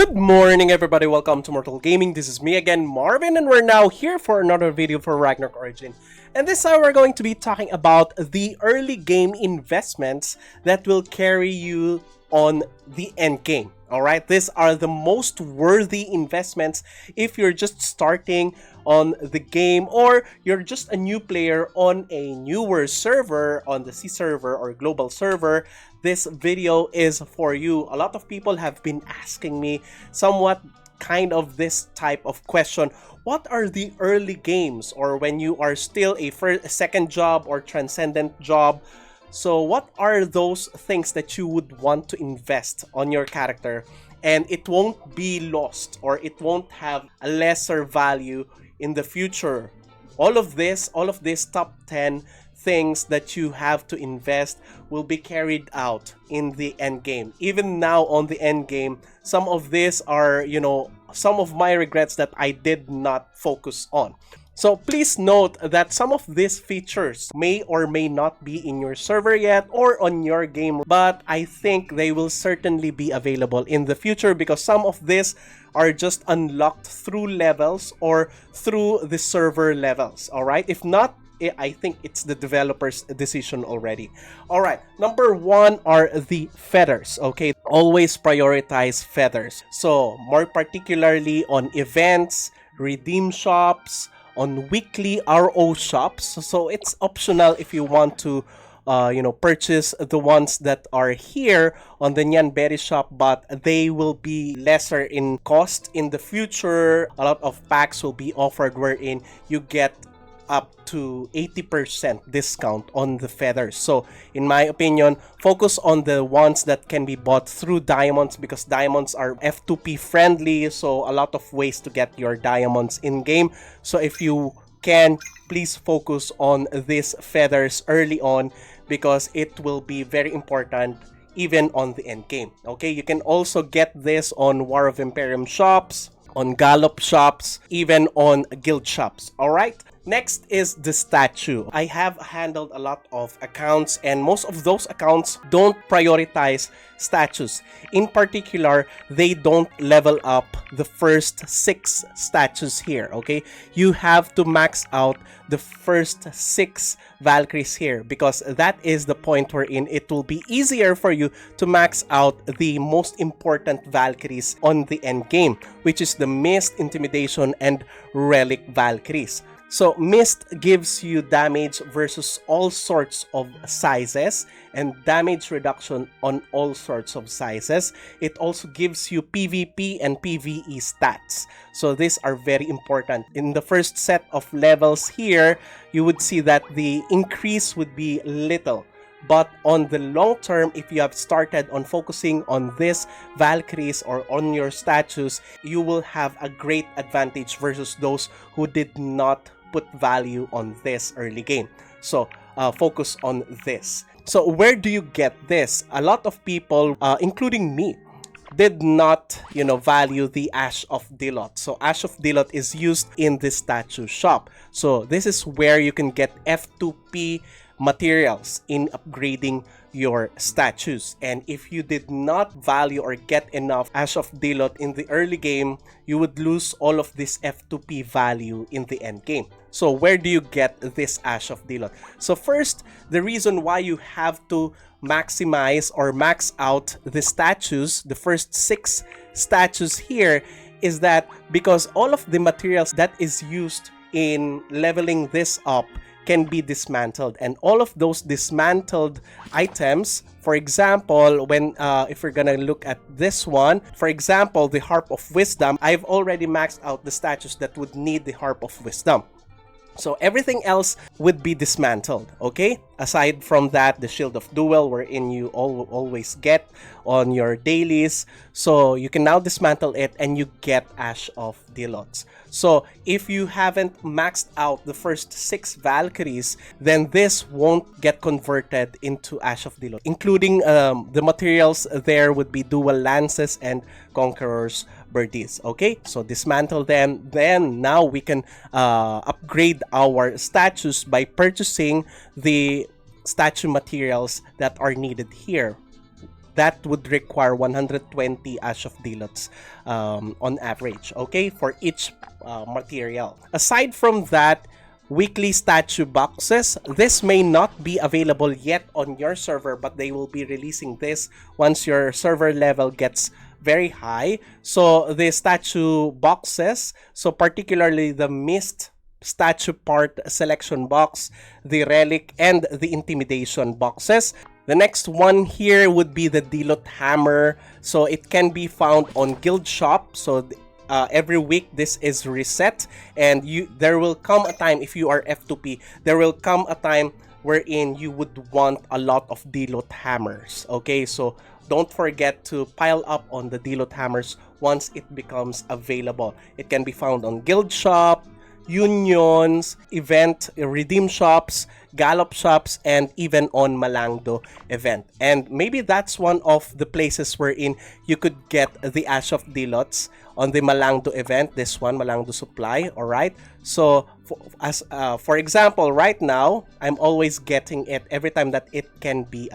Good morning everybody, welcome to Immortal Gaming. This is me again, Marvin, and we're now here for another video for Ragnarok Origin. And this time we're going to be talking about the early game investments that will carry you on the end game. Alright, these are the most worthy investments if you're just starting on the game or you're just a new player on a newer server, on the C server or global server. This video is for you. A lot of people have been asking me somewhat kind of this type of question. What are the early games, or when you are still a second job or transcendent job? So what are those things that you would want to invest on your character and it won't be lost or it won't have a lesser value in the future? All of this top 10 things that you have to invest will be carried out in the end game. Even now on the end game, some of these are, some of my regrets that I did not focus on. So please note that some of these features may or may not be in your server yet or on your game, but I think they will certainly be available in the future because some of these are just unlocked through levels or through the server levels. Alright, if not, I think it's the developer's decision already. Alright, number one are the feathers. Okay, always prioritize feathers. So more particularly on events, redeem shops, on weekly RO shops. So it's optional if you want to purchase the ones that are here on the Nyanberry shop, but they will be lesser in cost in the future. A lot of packs will be offered wherein you get up to 80% discount on the feathers. So in my opinion, focus on the ones that can be bought through diamonds because diamonds are F2P friendly, so a lot of ways to get your diamonds in game. So if you can, please focus on these feathers early on because it will be very important even on the end game. Okay, you can also get this on War of Imperium shops, on Gallop shops, even on guild shops. Alright, next is the statue. I have handled a lot of accounts and most of those accounts don't prioritize statues. In particular, they don't level up the first 6 statues here. Okay, you have to max out the first 6 Valkyries here because that is the point wherein it will be easier for you to max out the most important Valkyries on the end game, which is the Mist, Intimidation, and Relic Valkyries. So Mist gives you damage versus all sorts of sizes and damage reduction on all sorts of sizes. It also gives you PvP and PvE stats. So these are very important. In the first set of levels here, you would see that the increase would be little. But on the long term, if you have started on focusing on this Valkyries or on your statues, you will have a great advantage versus those who did not put value on this early game. So focus on this. So where do you get this? A lot of people, including me, did not value the Ash of Dilot. So Ash of Dilot is used in the statue shop. So this is where you can get F2P materials in upgrading your statues, and if you did not value or get enough Ash of Dilot in the early game, you would lose all of this F2P value in the end game. So where do you get this Ash of Dilot? So first, the reason why you have to maximize or max out the statues, the first 6 statues here, is that because all of the materials that is used in leveling this up can be dismantled, and all of those dismantled items, for example, when if we're gonna look at this one, for example, the Harp of Wisdom, I've already maxed out the statues that would need the Harp of Wisdom. So everything else would be dismantled, okay? Aside from that, the Shield of Duel, wherein you always get on your dailies. So you can now dismantle it and you get Ash of Dilot. So if you haven't maxed out the first 6 Valkyries, then this won't get converted into Ash of Dilot. Including the materials there would be Dual Lances and Conqueror's Birdies. Okay, so dismantle them. Then now we can upgrade our statues by purchasing the statue materials that are needed here. that would require 120 Ash of Dilots on average, okay, for each material. Aside from that, weekly statue boxes. This may not be available yet on your server, but they will be releasing this once your server level gets very high. So the statue boxes, so particularly the Mist statue part selection box, the relic, and the intimidation boxes. The next one here would be the DHammer. So it can be found on Guild Shop. So every week this is reset, and there will come a time, if you are F2P, there will come a time wherein you would want a lot of DHammers. Okay, so don't forget to pile up on the DHammers once it becomes available. It can be found on Guild Shop, Unions, event redeem shops, Gallop shops, and even on Malangdo event. And maybe that's one of the places wherein you could get the Ash of Dilots on the Malangdo event. This one, Malangdo Supply. All right. So for example, right now I'm always getting it every time that it can be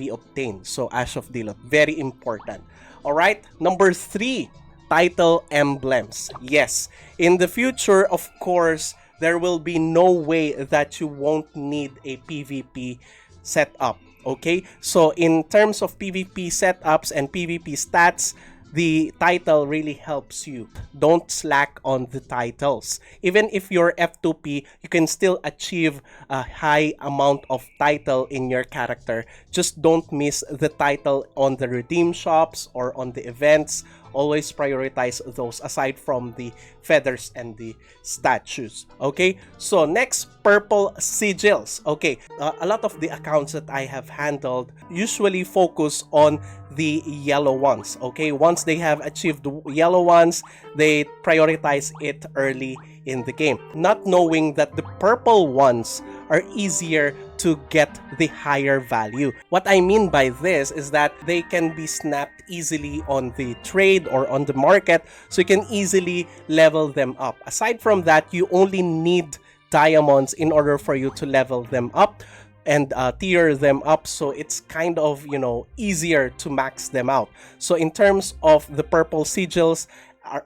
obtained. So Ash of Dilot, very important. All right. Number 3. Title emblems. Yes, in the future, of course, there will be no way that you won't need a PvP setup. Okay, so in terms of PvP setups and PvP stats, the title really helps you. Don't slack on the titles. Even if you're F2P, you can still achieve a high amount of title in your character. Just don't miss the title on the redeem shops or on the events. Always prioritize those aside from the feathers and the statues. Okay, so next, purple sigils. Okay, a lot of the accounts that I have handled usually focus on the yellow ones. Okay, once they have achieved the yellow ones, they prioritize it early in the game, not knowing that the purple ones are easier to get the higher value. What I mean by this is that they can be snapped easily on the trade or on the market, so you can easily level them up. Aside from that, you only need diamonds in order for you to level them up and tier them up, so it's kind of, you know, easier to max them out. So in terms of the purple sigils,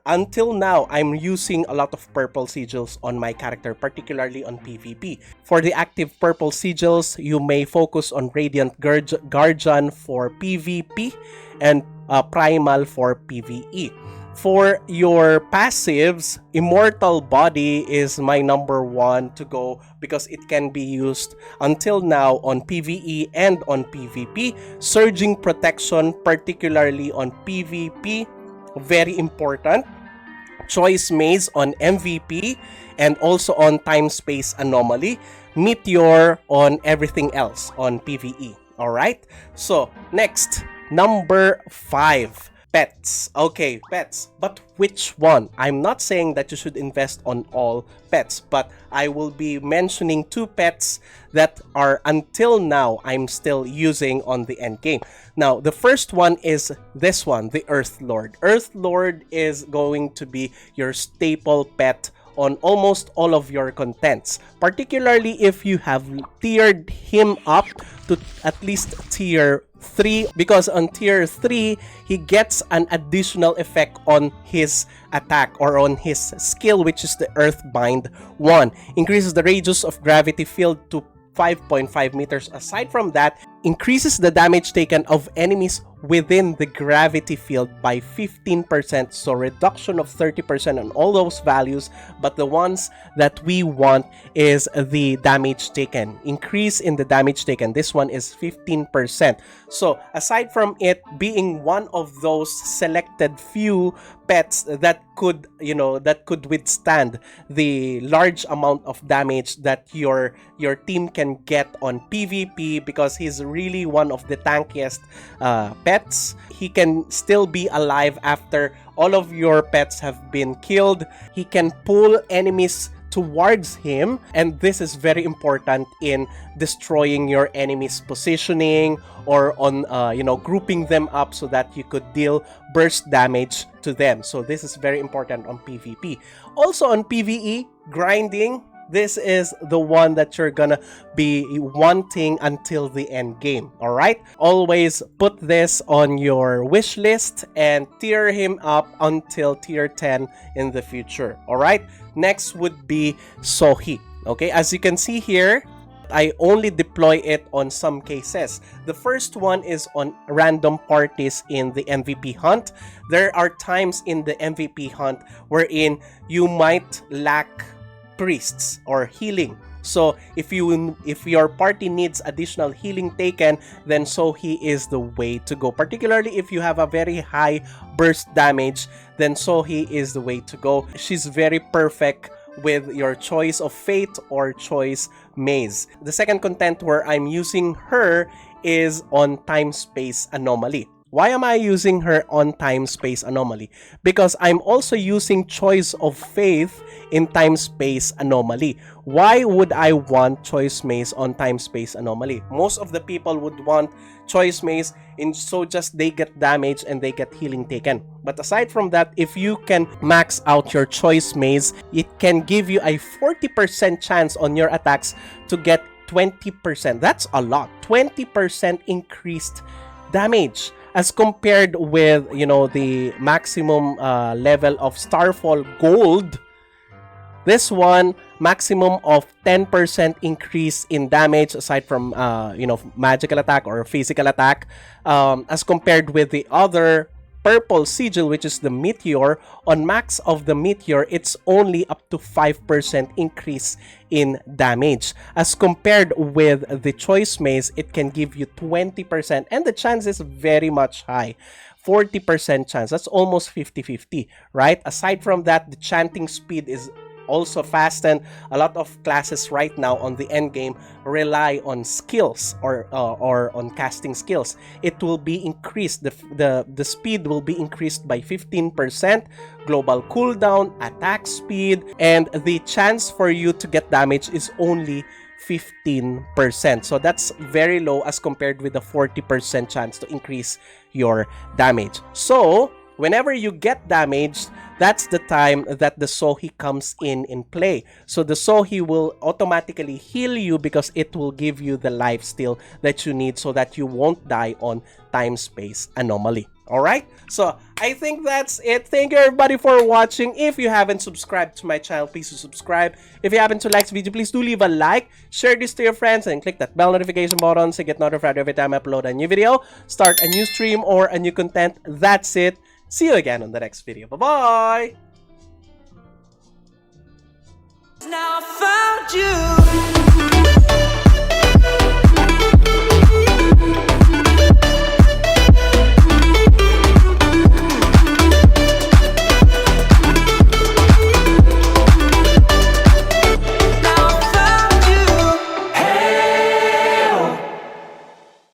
until now, I'm using a lot of purple sigils on my character, particularly on PvP. For the active purple sigils, you may focus on Radiant Guardian for PvP and Primal for PvE. For your passives, Immortal Body is my number one to go because it can be used until now on PvE and on PvP. Surging Protection, particularly on PvP, very important. Choice Maze on MVP and also on Time Space Anomaly. Meteor on everything else on PvE. Alright, so next, number 5. Pets. Okay, pets. But which one? I'm not saying that you should invest on all pets, but I will be mentioning 2 pets that are until now I'm still using on the end game. Now, the first one is this one, the Earth Lord. Earth Lord is going to be your staple pet on almost all of your contents, particularly if you have tiered him up to at least tier 3, because on tier 3 he gets an additional effect on his attack or on his skill, which is the Earthbind 1. Increases the radius of gravity field to 5.5 meters. Aside from that, increases the damage taken of enemies within the gravity field by 15%, so reduction of 30% on all those values, but the ones that we want is the damage taken. Increase in the damage taken, this one is 15%. So aside from it being one of those selected few pets that could, you know, that could withstand the large amount of damage that your team can get on PvP, because he's really one of the tankiest pets. He can still be alive after all of your pets have been killed. He can pull enemies towards him, and this is very important in destroying your enemy's positioning or on grouping them up so that you could deal burst damage to them. So this is very important on PvP. Also on PvE, grinding, this is the one that you're gonna be wanting until the end game. All right, always put this on your wish list and tier him up until tier 10 in the future. All right, next would be Sohi. Okay, as you can see here, I only deploy it on some cases. The first one is on random parties in the MVP hunt. There are times in the MVP hunt wherein you might lack priests or healing. So if your party needs additional healing taken, then Sohi is the way to go. Particularly if you have a very high burst damage, then Sohi is the way to go. She's very perfect with your choice of Fate or choice Maze. The second content where I'm using her is on Time-Space Anomaly. Why am I using her on Time-Space Anomaly? Because I'm also using Choice of Faith in Time-Space Anomaly. Why would I want Choice Maze on Time-Space Anomaly? Most of the people would want Choice Maze so just they get damage and they get healing taken. But aside from that, if you can max out your Choice Maze, it can give you a 40% chance on your attacks to get 20%. That's a lot. 20% increased damage as compared with, you know, the maximum level of Starfall Gold. This one, maximum of 10% increase in damage aside from, you know, magical attack or physical attack, as compared with the other purple sigil, which is the Meteor. On max of the Meteor, it's only up to 5% increase in damage. As compared with the Choice Maze, it can give you 20%, and the chance is very much high. 40% chance. That's almost 50-50, right? Aside from that, the chanting speed is also fast, and a lot of classes right now on the end game rely on skills or on casting skills. It will be increased, the speed will be increased by 15%, global cooldown, attack speed, and the chance for you to get damage is only 15%. So that's very low as compared with the 40% chance to increase your damage. So whenever you get damaged, that's the time that the Sohi comes in play. So the Sohi will automatically heal you because it will give you the lifesteal that you need so that you won't die on Time-Space Anomaly. Alright? So I think that's it. Thank you everybody for watching. If you haven't subscribed to my channel, please do subscribe. If you happen to like this video, please do leave a like, share this to your friends, and click that bell notification button so you get notified every time I upload a new video, start a new stream, or a new content. That's it. See you again on the next video. Bye-bye! Now I found you.